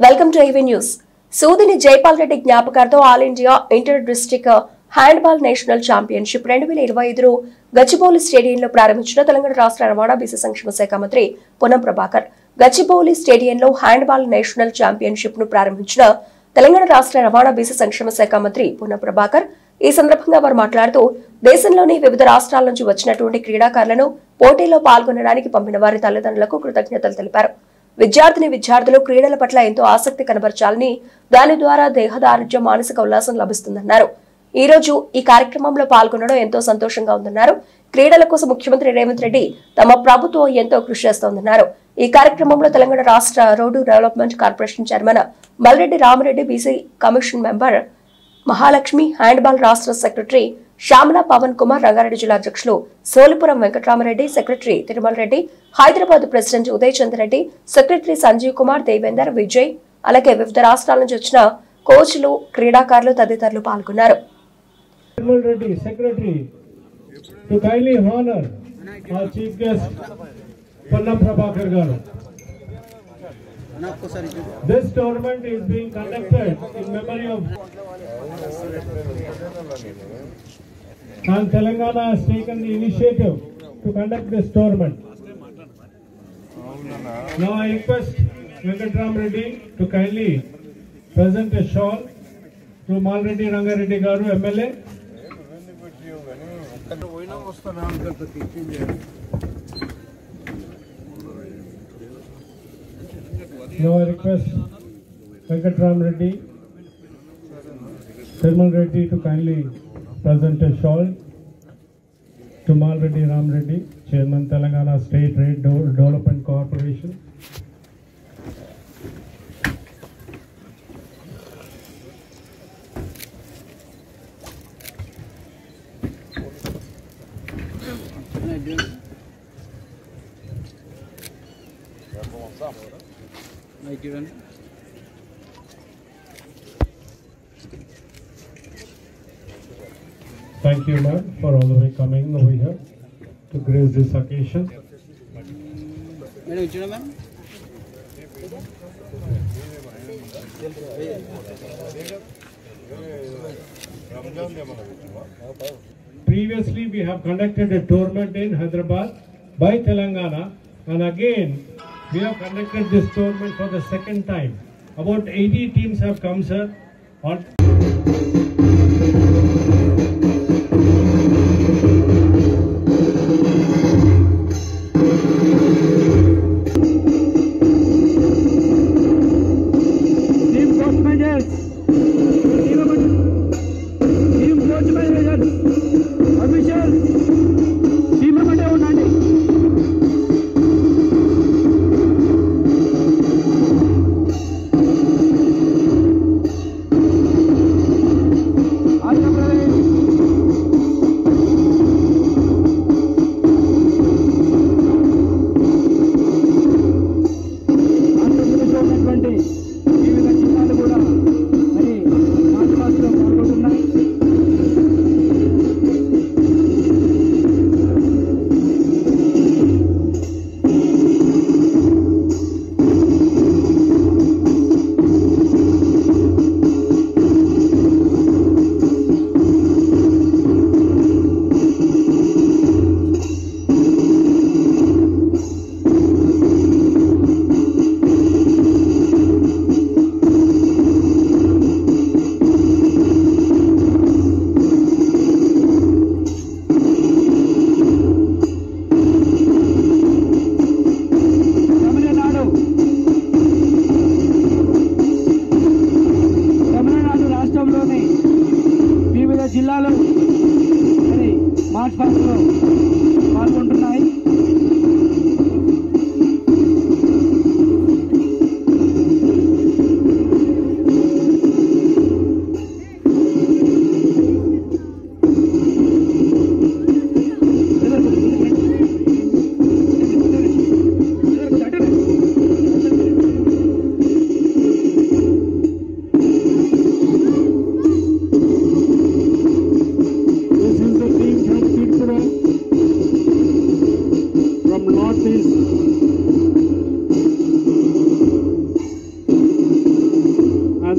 Welcome to AV news. సూదిని జైపాల్ రెడ్డి జ్ఞాపకార్థం all India inter district handball national championship 2025 Gachibowli స్టేడియంలో ప్రారంభించిన తెలంగాణ రాష్ట్ర రవాణా బీసీ సంక్షేమ శాఖ మంత్రి పొన్నం ప్రభాకర్. గచ్చిబౌలి స్టేడియంలో హ్యాండ్బాల్ నేషనల్ ఛాంపియన్షిప్ ను ప్రారంభించిన తెలంగాణ రాష్ట్ర రవాణా బీసీ సంక్షేమ శాఖ మంత్రి పొన్నం ప్రభాకర్ ఈ సందర్భంగా వారు మాట్లాడుతూ దేశంలోని వివిధ రాష్ట్రాల నుంచి వచ్చినటువంటి క్రీడాకారులను పోటీలో పాల్గొనడానికి పంపిన వారి తల్లిదండ్రులకు కృతజ్ఞతలు తెలిపారు. విద్యార్థులు క్రీడల పట్ల ఎంతో ఆసక్తి కనబర్చాలని, దాని ద్వారా దేహదారుఢ్యం, మానసిక ఉల్లాసం లభిస్తుందన్నారు. ఈ రోజు ఈ కార్యక్రమంలో పాల్గొనడం ఎంతో సంతోషంగా ఉందన్నారు. క్రీడల కోసం ముఖ్యమంత్రి రేవంత్ రెడ్డి తమ ప్రభుత్వం ఎంతో కృషి చేస్తోందన్నారు. ఈ కార్యక్రమంలో తెలంగాణ రాష్ట్ర road development corporation chairman Malreddy Rama Reddy, BC commission member Mahalakshmi, handball రాష్ట్ర సెక్రటరీ శ్యామల పవన్ కుమార్, రంగారెడ్డి జిల్లా అధ్యక్షులు సోలిపురం వెంకటరామరెడ్డి, సెక్రటరీ తిరుమల రెడ్డి, హైదరాబాద్ ప్రెసిడెంట్ ఉదయ్ చంద్ర రెడ్డి, సెక్రటరీ సంజీవ్ కుమార్, దేవేందర్, విజయ్, అలాగే వివిధ రాష్ట్రాల నుంచి వచ్చిన కోచ్లు, క్రీడాకారులు తదితరులు పాల్గొన్నారు. This tournament is being conducted in memory of and Telangana has taken the initiative to conduct this tournament. Now I request Venkatram Reddy to kindly present a shawl to Malreddy Rangareddy Garu MLA. Now I request Venkatram Reddy, Tirumal Reddy to kindly present a shawl to Malreddy Ram Reddy, Chairman Telangana State Trade Development Corporation. Thank you, ma'am, for all the way coming over here to grace this occasion. Previously, we have conducted a tournament in Hyderabad by Telangana, and again, we have conducted this tournament for the second time. About 80 teams have come, sir.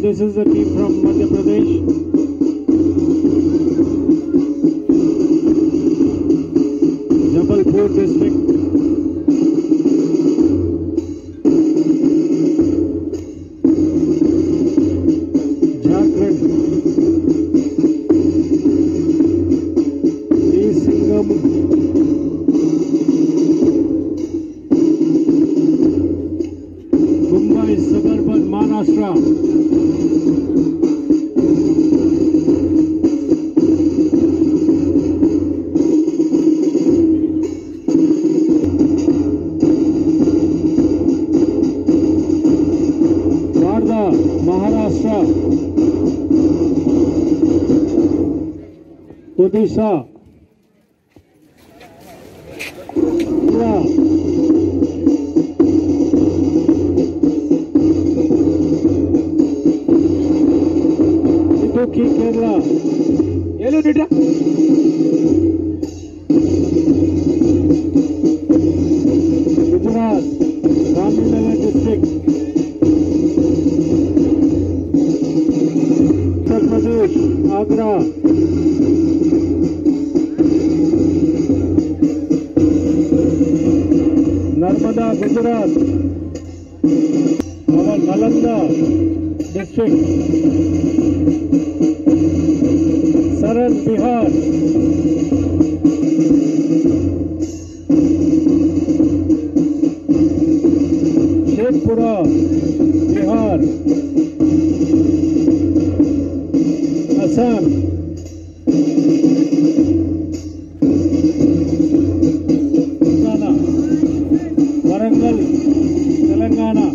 this is the team from Madhya Pradesh. Jabalpur district. Jharkhand. East Singham. Mumbai suburban Maharashtra. Wardha, Maharashtra. Odisha. Pura. Idukki, Kerala. Yellow Nidra. Gujarat, Ramnagar district. Uttar Pradesh, Agra. Narmada, Gujarat. Our Nalanda district. Saran, Bihar. Sheikhpura, Bihar. Assam. Telangana. Warangal, Telangana.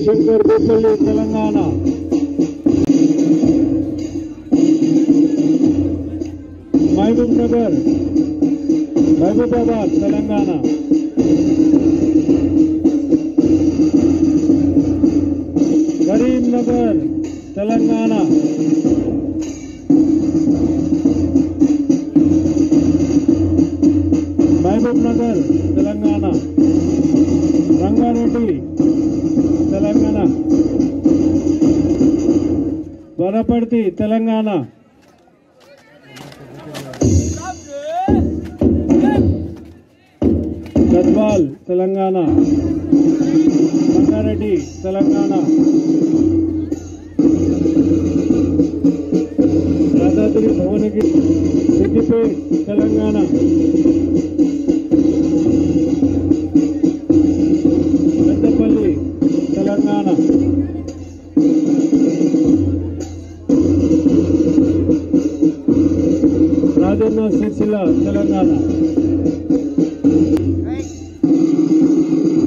Shankar Bhopali, Telangana. Mahbubnagar, Mahbubabad, Telangana. Karimnagar, Telangana. Mahbubnagar, Telangana. Rangareddy, Telangana. Vanaparthi, Telangana. Gadwal, Telangana. Rangareddy, Telangana. Yadadri Bhuvanagiri, Siddipet, Telangana. Peddapalli, Telangana. Rajanna Sircilla, Telangana.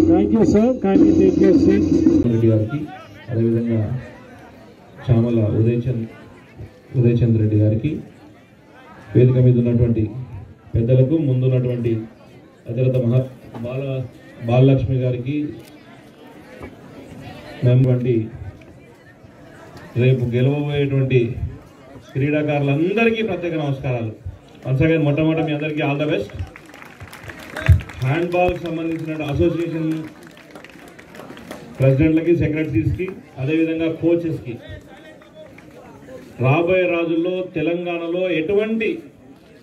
Thank you, sir. Kindly take your seats. Reddy గారికి అదేవిధంగా చామల ఉదయచంద్ర రెడ్డి గారికి వేదిక మీద ఉన్నటువంటి పెద్దలకు ముందున్నటువంటి అధిరత బాలలక్ష్మి గారికి మేమంటి రేపు గెలవబోయేటువంటి క్రీడాకారులందరికీ ప్రత్యేక నమస్కారాలు. వన్స్ అగైన్ మొట్టమొదటి మీ అందరికీ ఆల్ ద బెస్ట్. హ్యాండ్బాల్ సంబంధించిన అసోసియేషన్ ప్రెసిడెంట్లకి, సెక్రటరీస్కి, అదేవిధంగా కోచెస్కి రాబోయే రోజుల్లో తెలంగాణలో ఎటువంటి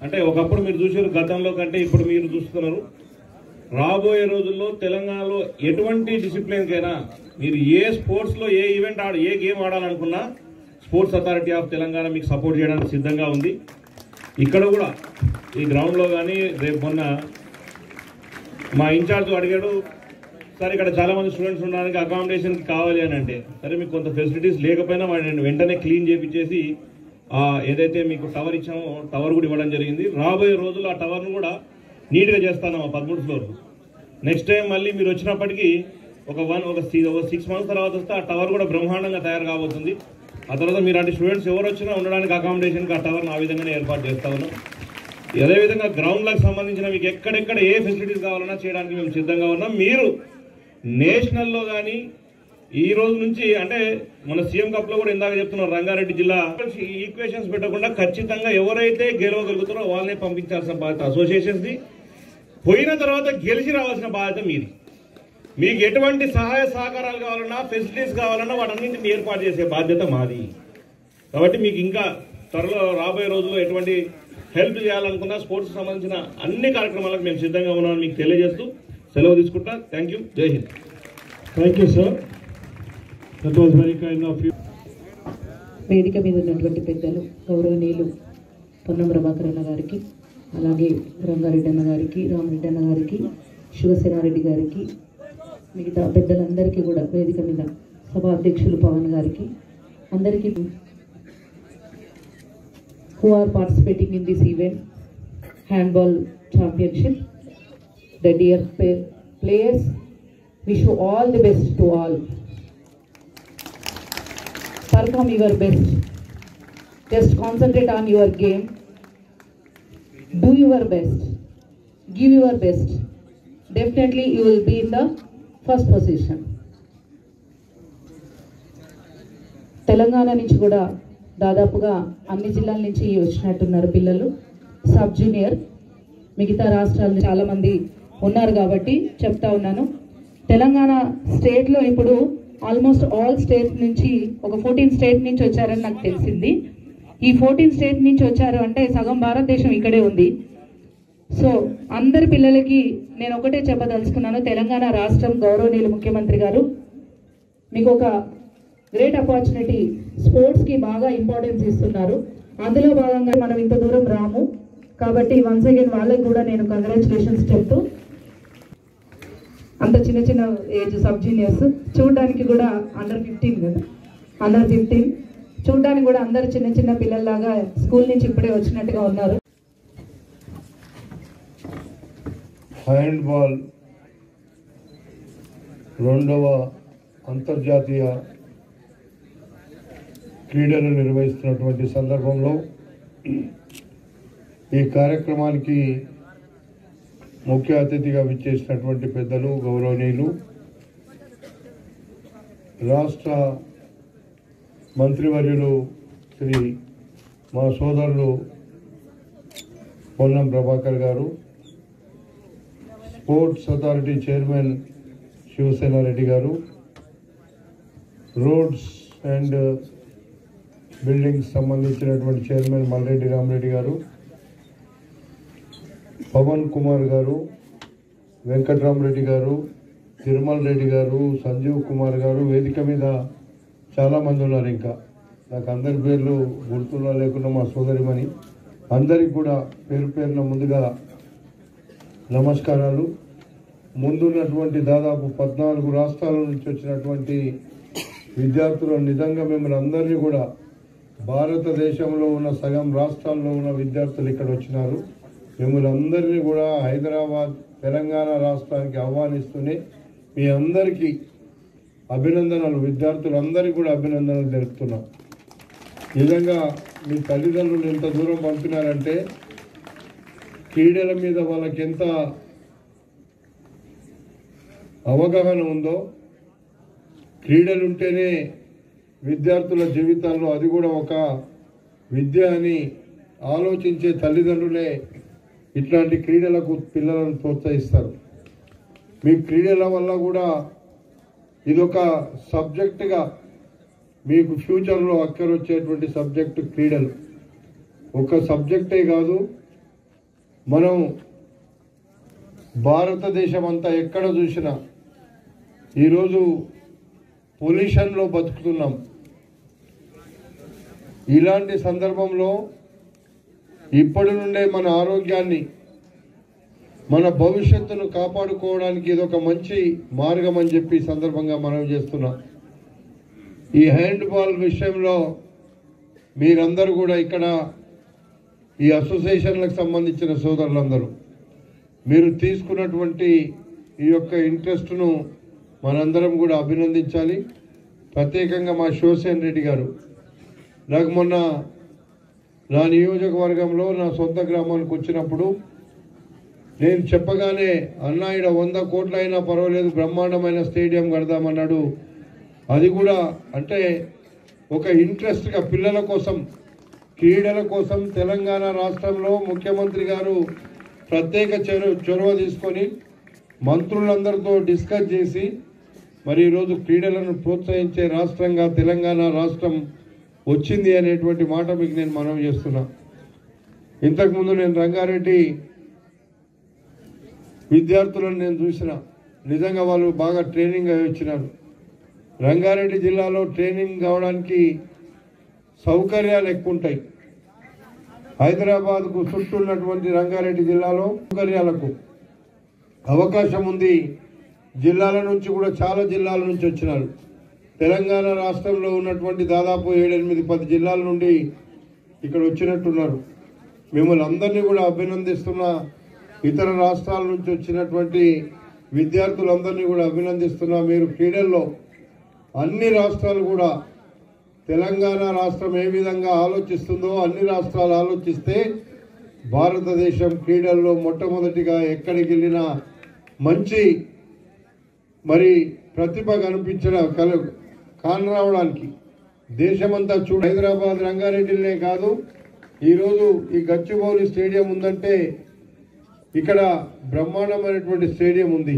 అంటే ఒకప్పుడు మీరు చూసారు గతంలో కంటే ఇప్పుడు మీరు చూస్తున్నారు. రాబోయే రోజుల్లో తెలంగాణలో ఎటువంటి డిసిప్లిన్కైనా మీరు ఏ స్పోర్ట్స్లో ఏ ఈవెంట్ ఏ గేమ్ ఆడాలనుకున్నా స్పోర్ట్స్ అథారిటీ ఆఫ్ తెలంగాణ మీకు సపోర్ట్ చేయడానికి సిద్ధంగా ఉంది. ఇక్కడ కూడా ఈ గ్రౌండ్లో కానీ రేపు మొన్న మా ఇన్ఛార్జ్ అడిగాడు, సార్ ఇక్కడ చాలామంది స్టూడెంట్స్ ఉండడానికి అకామిడేషన్కి కావాలి అని అంటే, సరే మీకు కొంత ఫెసిలిటీస్ లేకపోయినా నేను వెంటనే క్లీన్ చేయించేసి ఏదైతే మీకు టవర్ ఇచ్చామో టవర్ కూడా ఇవ్వడం జరిగింది. రాబోయే రోజుల్లో ఆ టవర్ను కూడా నీట్గా చేస్తాను ఆ 13 ఫ్లోర్లు. నెక్స్ట్ టైం మళ్ళీ మీరు వచ్చినప్పటికీ ఒక 6 మంత్స్ తర్వాత వస్తే ఆ టవర్ కూడా బ్రహ్మాండంగా తయారు కాబోతుంది. ఆ తర్వాత మీలాంటి స్టూడెంట్స్ ఎవరు వచ్చినా ఉండడానికి అకామిడేషన్కి ఆ టవర్ను ఆ విధంగానే ఏర్పాటు చేస్తా ఉన్నాం. అదేవిధంగా గ్రౌండ్లకు సంబంధించిన మీకు ఎక్కడెక్కడ ఏ ఫెసిలిటీస్ కావాలన్నా చేయడానికి మేము సిద్ధంగా ఉన్నాం. మీరు నేషనల్లో కానీ ఈ రోజు నుంచి అంటే మన సీఎం కప్ లో కూడా ఇందాక చెప్తున్నారు రంగారెడ్డి జిల్లా ఈక్వేషన్స్ పెట్టకుండా ఖచ్చితంగా ఎవరైతే గెలవగలుగుతారో వాళ్ళనే పంపించాల్సిన బాధ్యత అసోసియేషన్స్ ది. పోయిన తర్వాత గెలిచి రావాల్సిన బాధ్యత మీది. మీకు ఎటువంటి సహాయ సహకారాలు కావాలన్నా, ఫెసిలిటీస్ కావాలన్నా వాటన్నింటిని ఏర్పాటు చేసే బాధ్యత మాది. కాబట్టి మీకు ఇంకా త్వరలో రాబోయే రోజుల్లో ఎటువంటి హెల్ప్ చేయాలనుకున్నా స్పోర్ట్స్ సంబంధించిన అన్ని కార్యక్రమాలకు మేము సిద్ధంగా ఉన్నామని మీకు తెలియజేస్తూ సెలవు తీసుకుంటా. Thank you. జై హింద్. Thank you sir. That was very kind of you. వేదిక మీద ఉన్నటువంటి పెద్దలు గౌరవనీయులు పొన్నం ప్రభాకర్ అన్న గారికి, అలాగే రంగారెడ్డి అన్న గారికి, రామరెడ్డి అన్న గారికి, శివసేనారెడ్డి గారికి, మిగతా పెద్దలందరికీ కూడా వేదిక మీద సభా అధ్యక్షులు పవన్ గారికి, అందరికీ who are participating in this event, handball championship, the dear players, wish you all the best to all. Perform your best. Just concentrate on your game. Do your best. Give your best. Definitely you will be in the first position. Telangana నుంచి కూడా దాదాపుగా అన్ని జిల్లాల నుంచి వచ్చినట్టున్నారు పిల్లలు. Sub junior మిగతా రాష్ట్రాలు చాలామంది ఉన్నారు కాబట్టి చెప్తా ఉన్నాను. తెలంగాణ స్టేట్లో ఇప్పుడు ఆల్మోస్ట్ ఆల్ స్టేట్ నుంచి ఒక 14 స్టేట్ నుంచి వచ్చారని నాకు తెలిసింది. ఈ 14 స్టేట్ నుంచి వచ్చారు అంటే సగం భారతదేశం ఇక్కడే ఉంది. సో అందరి పిల్లలకి నేను ఒకటే చెప్పదలుచుకున్నాను, తెలంగాణ రాష్ట్రం గౌరవనీయులు ముఖ్యమంత్రి గారు మీకు ఒక గ్రేట్ ఆపర్చునిటీ, స్పోర్ట్స్కి బాగా ఇంపార్టెన్స్ ఇస్తున్నారు. అందులో భాగంగా మనం ఇంత దూరం రాము కాబట్టి వన్స్ అగైన్ వాళ్ళకి కూడా నేను కంగ్రాచులేషన్స్ చెప్తూ, అంత చిన్న చిన్న ఏజ్ సబ్ జూనియర్స్ చూడడానికి కూడా అండర్ 15 కదా, అండర్ 15 చూడడానికి కూడా అందరు చిన్న చిన్న పిల్లల్లాగా స్కూల్ నుంచి ఇప్పుడే వచ్చినట్టుగా ఉన్నారు. హ్యాండ్బాల్ 2వ అంతర్జాతీయ క్రీడలు నిర్వహిస్తున్నటువంటి సందర్భంలో ఈ కార్యక్రమానికి ముఖ్య అతిథిగా విచ్చేసినటువంటి పెద్దలు గౌరవనీయులు రాష్ట్ర మంత్రివర్యులు శ్రీ మా సోదరులు పొన్నం ప్రభాకర్ గారు, స్పోర్ట్స్ అథారిటీ చైర్మన్ శివసేనారెడ్డి గారు, రోడ్స్ అండ్ బిల్డింగ్స్ సంబంధించినటువంటి చైర్మన్ మల్రెడ్డి రామరెడ్డి గారు, పవన్ కుమార్ గారు, వెంకట్రామరెడ్డి గారు, తిరుమల రెడ్డి గారు, సంజీవ్ కుమార్ గారు, వేదిక మీద చాలామంది ఉన్నారు. ఇంకా నాకు అందరి పేర్లు గుర్తున్నా లేకుండా మా సోదరిమని అందరికి కూడా పేరు పేరున ముందుగా నమస్కారాలు. ముందున్నటువంటి దాదాపు 14 రాష్ట్రాల నుంచి వచ్చినటువంటి విద్యార్థులు నిజంగా మిమ్మల్ని అందరినీ కూడా భారతదేశంలో ఉన్న సగం రాష్ట్రాల్లో ఉన్న విద్యార్థులు ఇక్కడ వచ్చినారు. మిమ్మల్ని అందరినీ కూడా హైదరాబాద్ తెలంగాణ రాష్ట్రానికి ఆహ్వానిస్తూనే మీ అందరికీ అభినందనలు, విద్యార్థులందరికీ కూడా అభినందనలు తెలుపుతున్నాం. నిజంగా మీ తల్లిదండ్రులు ఎంత దూరం పంపినారంటే క్రీడల మీద వాళ్ళకి ఎంత అవగాహన ఉందో, క్రీడలుంటేనే విద్యార్థుల జీవితాల్లో అది కూడా ఒక విద్య అని ఆలోచించే తల్లిదండ్రులే ఇట్లాంటి క్రీడలకు పిల్లలను ప్రోత్సహిస్తారు. మీ క్రీడల వల్ల కూడా ఇదొక సబ్జెక్టుగా మీకు ఫ్యూచర్లో అక్కరొచ్చేటువంటి సబ్జెక్టు క్రీడలు. ఒక సబ్జెక్టే కాదు, మనం భారతదేశం అంతా ఎక్కడ చూసినా ఈరోజు పొల్యూషన్లో బతుకుతున్నాం. ఇలాంటి సందర్భంలో ఇప్పటి నుండే మన ఆరోగ్యాన్ని, మన భవిష్యత్తును కాపాడుకోవడానికి ఇదొక మంచి మార్గం అని చెప్పి సందర్భంగా మనం చేస్తున్నాం. ఈ హ్యాండ్బాల్ విషయంలో మీరందరూ కూడా ఇక్కడ ఈ అసోసియేషన్లకు సంబంధించిన సోదరులందరూ మీరు తీసుకున్నటువంటి ఈ యొక్క ఇంట్రెస్ట్ను మనందరం కూడా అభినందించాలి. ప్రత్యేకంగా మా శివసేన రెడ్డి గారు, నాకు మొన్న నా నియోజకవర్గంలో నా సొంత గ్రామానికి వచ్చినప్పుడు నేను చెప్పగానే అన్నా ఈడ 100 కోట్లు అయినా పర్వాలేదు బ్రహ్మాండమైన స్టేడియం కడదామన్నాడు. అది కూడా అంటే ఒక ఇంట్రెస్ట్గా పిల్లల కోసం, క్రీడల కోసం తెలంగాణ రాష్ట్రంలో ముఖ్యమంత్రి గారు ప్రత్యేక చొరవ తీసుకొని మంత్రులందరితో డిస్కస్ చేసి మరి ఈరోజు క్రీడలను ప్రోత్సహించే రాష్ట్రంగా తెలంగాణ రాష్ట్రం వచ్చింది అనేటువంటి మాట మీకు నేను మనవి చేస్తున్నా. ఇంతకుముందు నేను రంగారెడ్డి విద్యార్థులను నేను చూసిన, నిజంగా వాళ్ళు బాగా ట్రైనింగ్ అయి వచ్చినారు. రంగారెడ్డి జిల్లాలో ట్రైనింగ్ కావడానికి సౌకర్యాలు ఎక్కువ ఉంటాయి. హైదరాబాద్కు చుట్టూ ఉన్నటువంటి రంగారెడ్డి జిల్లాలో సౌకర్యాలకు అవకాశం ఉంది. జిల్లాల నుంచి కూడా చాలా జిల్లాల నుంచి వచ్చినారు. తెలంగాణ రాష్ట్రంలో ఉన్నటువంటి దాదాపు 7-8-10 జిల్లాల నుండి ఇక్కడ వచ్చినట్టున్నారు. మిమ్మల్ని అందరినీ కూడా అభినందిస్తున్నా. ఇతర రాష్ట్రాల నుంచి వచ్చినటువంటి విద్యార్థులందరినీ కూడా అభినందిస్తున్నా. మీరు క్రీడల్లో అన్ని రాష్ట్రాలు కూడా తెలంగాణ రాష్ట్రం ఏ విధంగా ఆలోచిస్తుందో అన్ని రాష్ట్రాలు ఆలోచిస్తే భారతదేశం క్రీడల్లో మొట్టమొదటిగా ఎక్కడికి వెళ్ళినా మంచి మరి ప్రతిభ కనిపించడం కానరావడానికి దేశమంతా చూడ. హైదరాబాద్ రంగారెడ్డినే కాదు, ఈరోజు ఈ గచ్చిబౌలి స్టేడియం ఉందంటే ఇక్కడ బ్రహ్మాండమైనటువంటి స్టేడియం ఉంది.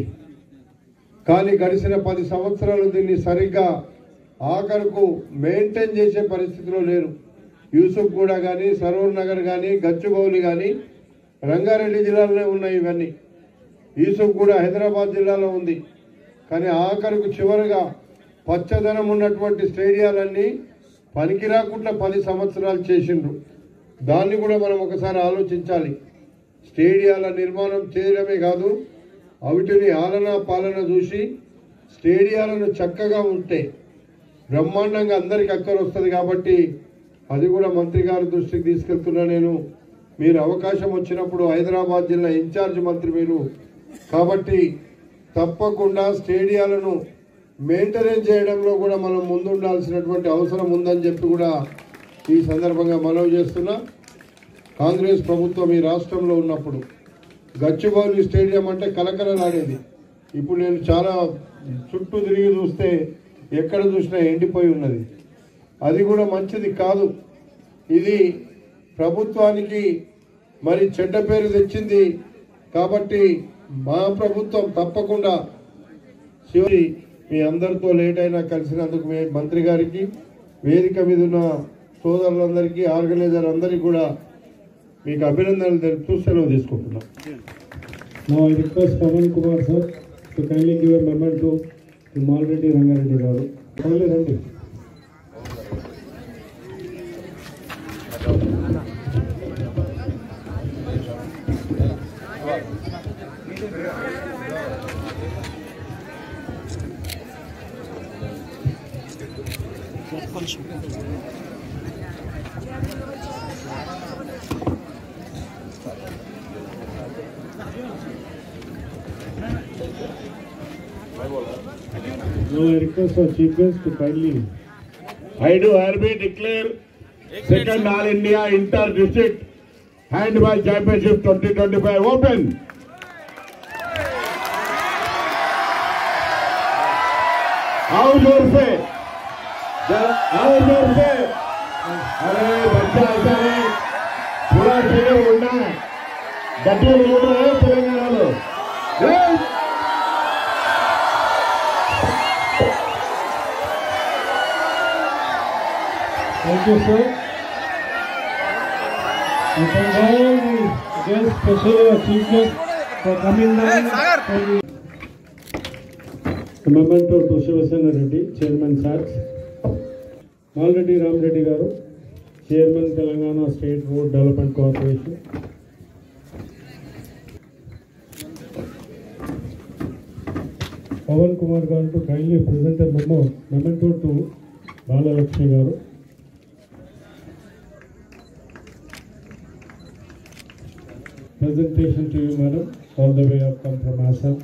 కానీ గడిచిన 10 సంవత్సరాలు దీన్ని సరిగ్గా ఆఖరుకు మెయింటైన్ చేసే పరిస్థితిలో లేరు. యూసుఫ్ గూడ కానీ, సరూర్ నగర్ కానీ, గచ్చిబౌలి కానీ రంగారెడ్డి జిల్లాలోనే ఉన్నాయి. ఇవన్నీ యూసుఫ్ గూడ హైదరాబాద్ జిల్లాలో ఉంది. కానీ ఆఖరుకు చివరిగా పచ్చదనం ఉన్నటువంటి స్టేడియాలన్నీ పనికి రాకుండా 10 సంవత్సరాలు చేసిండ్రు. దాన్ని కూడా మనం ఒకసారి ఆలోచించాలి. స్టేడియాల నిర్మాణం చేయడమే కాదు, అవిటిని ఆలనా పాలన చూసి స్టేడియాలను చక్కగా ఉంటే బ్రహ్మాండంగా అందరికి అక్కర వస్తుంది. కాబట్టి అది కూడా మంత్రి గారి దృష్టికి తీసుకెళ్తున్నా నేను. మీరు అవకాశం వచ్చినప్పుడు హైదరాబాద్ జిల్లా ఇన్ఛార్జ్ మంత్రి మీరు కాబట్టి తప్పకుండా స్టేడియాలను మెయింటెనెన్స్ చేయడంలో కూడా మనం ముందుండాల్సినటువంటి అవసరం ఉందని చెప్పి కూడా ఈ సందర్భంగా మనవి చేస్తున్నా. కాంగ్రెస్ ప్రభుత్వం ఈ రాష్ట్రంలో ఉన్నప్పుడు గచ్చిబౌలి స్టేడియం అంటే కలకలలాడేది. ఇప్పుడు నేను చాలా చుట్టూ తిరిగి చూస్తే ఎక్కడ చూసినా ఎండిపోయి ఉన్నది. అది కూడా మంచిది కాదు. ఇది ప్రభుత్వానికి మరి చెడ్డ పేరు తెచ్చింది. కాబట్టి మా ప్రభుత్వం తప్పకుండా చివరి మీ అందరితో లేట్ అయినా కలిసినందుకు మంత్రి గారికి, వేదిక మీద ఉన్న సోదరులందరికీ, ఆర్గనైజర్ అందరికీ కూడా మీకు అభినందనలు తెలుపుతూ సెలవు తీసుకుంటున్నాం. Now I request Pavan Kumar sir to kindly give a memento to Malreddy Rangareddy garu. Kindly randi. Now I request our chief guest to kindly. I do hereby declare second All India Inter District Handball Championship 2025 open. How जोर से? How जोर से? अरे बच्चा ऐसा है, पूरा शरीर उड़ना है, गड्ढे उड़ रहे हैं तेलंगाना में. Thank you, sir. We thank all the guests, especially our chief guest, for coming down. A memento to Shivasena Reddy, Chairman SATS. Malreddy Ramreddy garu, Chairman Telangana State Road Development Corporation. Pavan Kumar garu to kindly present a memento to Bala Lakshmi garu. Presentation to you, madam, all the way up come from Assam.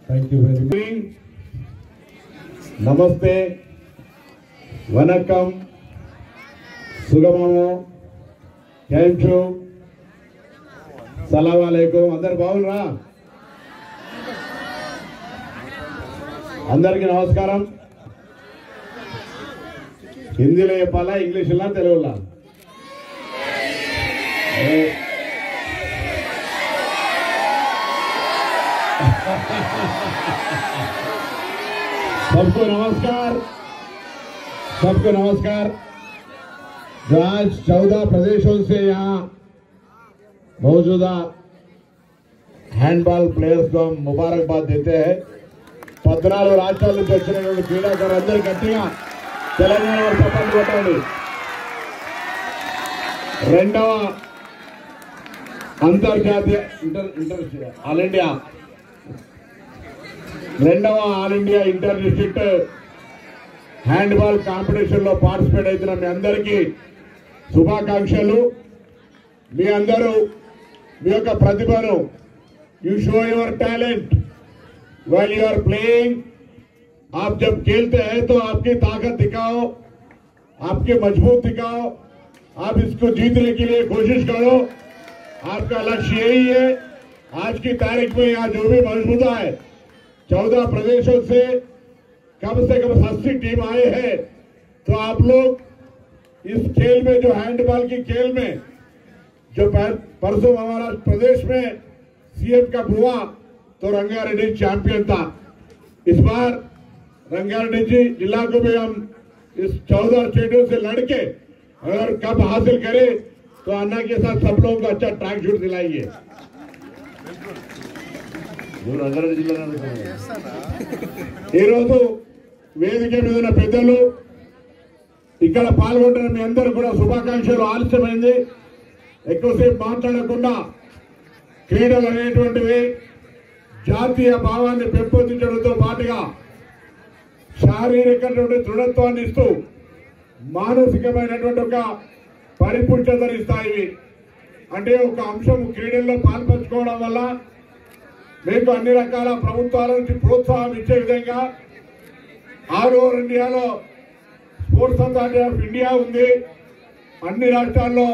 Thank you very much. Namaste, Vanakkam, Sugamamo, thank you, Salaam alaikum. Andar bagunra? Andarki namaskaram. Hindi lo cheppala, English la, Telugu la? सबको नमस्कार, सबको नमस्कार। जो आज 14 प्रदेशों से यहाँ मौजूदा हैंडबॉल प्लेयर्स को हम मुबारकबाद देते हैं। 14 రాష్ట్రాల నుంచి వచ్చినటువంటి క్రీడాకారులందరూ గట్టిగా తెలంగాణ సపోర్ట్ కొట్టండి। రెండవ అంతర్జాతీయ ఆల్ ఇండియా రెండవ all India inter district handball competition లో పార్టిసిపేట్ అవుతున్న మీ అందరికీ శుభాకాంక్షలు। మీ అందరూ మీ యొక్క ప్రతిభను you show your talent while you are playing. आप जब खेलते हैं तो आपकी ताकत दिखाओ, आपके मजबूत दिखाओ, आप इसको जीतने के लिए कोशिश करो। आपका लक्ष्य यही है। आज की तारीख में यहाँ जो भी मौजूदा है 14 प्रदेशों से कम 80 टीम आए हैं। तो आप लोग इस खेल में जो हैंडबॉल की खेल में जो परसों हमारा प्रदेश में सीएम का हुआ तो रंगारेड्डी चैंपियन था। इस बार रंगारेड्डी जी जिला को भी हम इस 14 स्टेटों से लड़के अगर कप हासिल करें तो अन्ना के साथ सब लोगों को अच्छा ट्रैक शूट दिलाएंगे। వేదిక మీద ఉన్న పెద్దలు ఇక్కడ పాల్గొంటున్న మీ అందరూ కూడా శుభాకాంక్షలు। ఆలస్యమైంది, ఎక్కువసేపు మాట్లాడకుండా క్రీడలు అనేటువంటివి జాతీయ భావాన్ని పెంపొందించడంతో పాటుగా శారీరకమైనటువంటి దృఢత్వాన్ని ఇస్తూ మానసికమైనటువంటి ఒక పరిపుష్టతను ఇస్తాయి। అంటే ఒక అంశం క్రీడల్లో పాల్పంచుకోవడం వల్ల మీకు అన్ని రకాల ప్రభుత్వాల నుంచి ప్రోత్సాహం ఇచ్చే విధంగా ఆల్ ఓవర్ ఇండియాలో స్పోర్ట్స్ అథారిటీ ఆఫ్ ఇండియా ఉంది। అన్ని రాష్ట్రాల్లో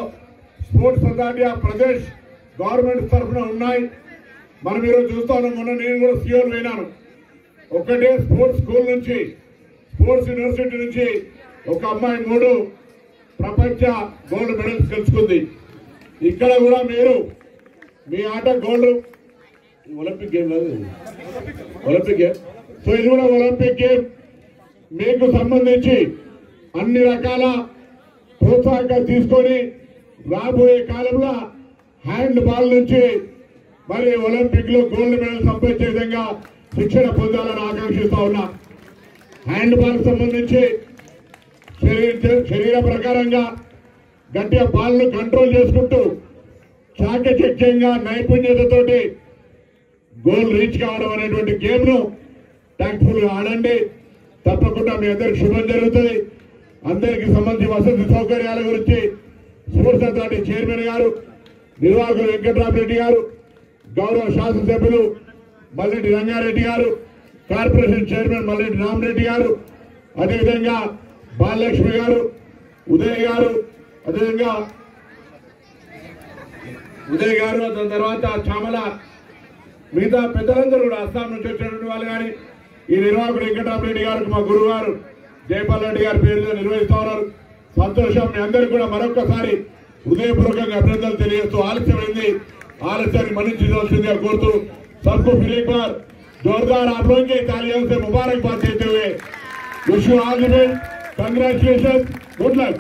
sports authority of Pradesh government తరఫున ఉన్నాయి। మనం ఈరోజు చూస్తాను, మొన్న నేను కూడా సియోల్ పోయినాను। ఒకటే స్పోర్ట్స్ స్కూల్ నుంచి స్పోర్ట్స్ యూనివర్సిటీ నుంచి ఒక అమ్మాయి 3 ప్రపంచ గోల్డ్ మెడల్స్ గెలుచుకుంది। ఇక్కడ కూడా మీరు మీ ఆట గోల్డ్ ఒలింపిక్ గేమ్ కాదు, ఒలింపిక్ గేమ్। సో ఇది కూడా ఒలింపిక్ గేమ్ మీకు సంబంధించి అన్ని రకాల ప్రోత్సాహకాలు తీసుకొని రాబోయే కాలంలో హ్యాండ్ బాల్ నుంచి మరి ఒలింపిక్ లో గోల్డ్ మెడల్ సంపాదించే విధంగా శిక్షణ పొందాలని ఆకాంక్షిస్తా ఉన్నా। హ్యాండ్ బాల్ సంబంధించి శరీర ప్రకారంగా గట్టిగా బాల్ ను కంట్రోల్ చేసుకుంటూ చాకచక్యంగా నైపుణ్యతతోటి గోల్ రీచ్ కావడం అనేటువంటి గేమ్ ను టాక్ట్ఫుల్ గా ఆడండి। తప్పకుండా మీ అందరికి శుభం జరుగుతుంది। అందరికి సంబంధించి వసతి సౌకర్యాల గురించి స్పోర్ట్స్ అథారిటీ చైర్మన్ గారు, నిర్వాహకులు వెంకట్రామరెడ్డి గారు, గౌరవ శాసనసభ్యులు మల్లెడ్డి రంగారెడ్డి గారు, కార్పొరేషన్ చైర్మన్ మల్లెడ్డి రామరెడ్డి గారు, అదేవిధంగా బాలలక్ష్మి గారు, ఉదయ్ గారు, అదేవిధంగా దాని తర్వాత చామల మిగతా పెద్దలందరూ కూడా అస్సాం నుంచి వచ్చినటువంటి వాళ్ళు కానీ ఈ నిర్వాహకుడు వెంకటరామరెడ్డి గారికి మా గురువు గారు జయపాల్ రెడ్డి గారి పేరుతో నిర్వహిస్తూ ఉన్నారు। సంతోషం। మీ అందరికీ కూడా మరొకసారి హృదయపూర్వకంగా అభినందనలు తెలియజేస్తూ ఆలస్యమైంది, ఆలస్యాన్ని మన్నించవలసిందిగా కోరుతూ सबको फिर एक बार जोरदार आप लोगों की तालियों से मुबारकबाद देते हुए wish you all the best, congratulation, good luck.